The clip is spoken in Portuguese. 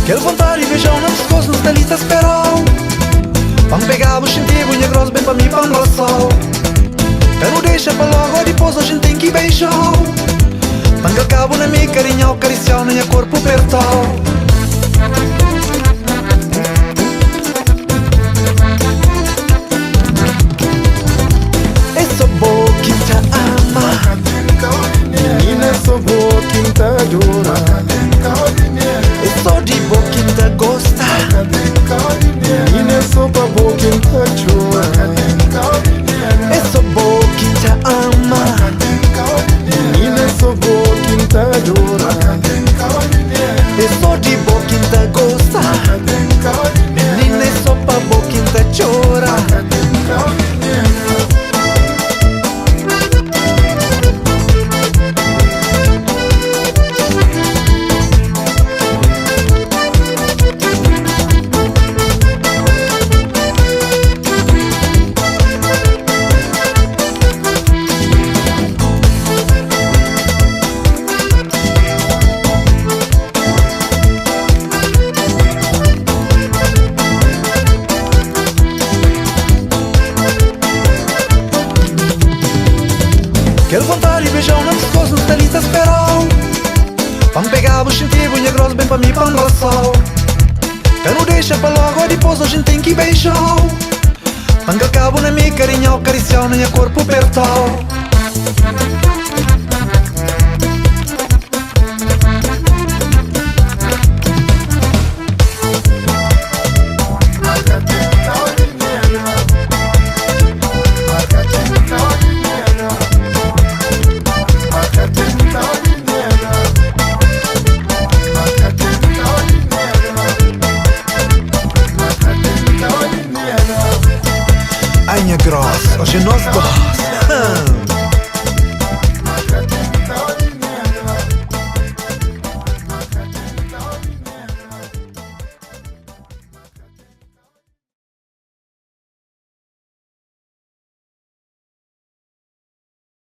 Aquele vontade de beijão no pescoço, nos delita esperou. Vamos pegar o sentido, unha grossa bem pra mim, pra abraçar. Eu não deixa pra logo, depois a gente tem que beijar. Manga cabo na minha carinha, acariciar na minha corpo apertar. Essa boa que te ama, menina, sou boa quem te adora. eu sou de boa que te gosta. Menina, sou pra boa quem te adora. Essa boa que te ama, Menina, sou boa quem te adora. eu sou de boa que te gosta. Menina, eu sou pra boa que te chora. Aquele vontade de beijão no pescoço, nos delita esperou. Vamos pegar o sentido, unha grossa bem pra mim, pra abraçar. Eu não deixa pra logo, depois a gente tem que beijar. Manga cabo na minha carinha, acariciar na minha corpo apertar.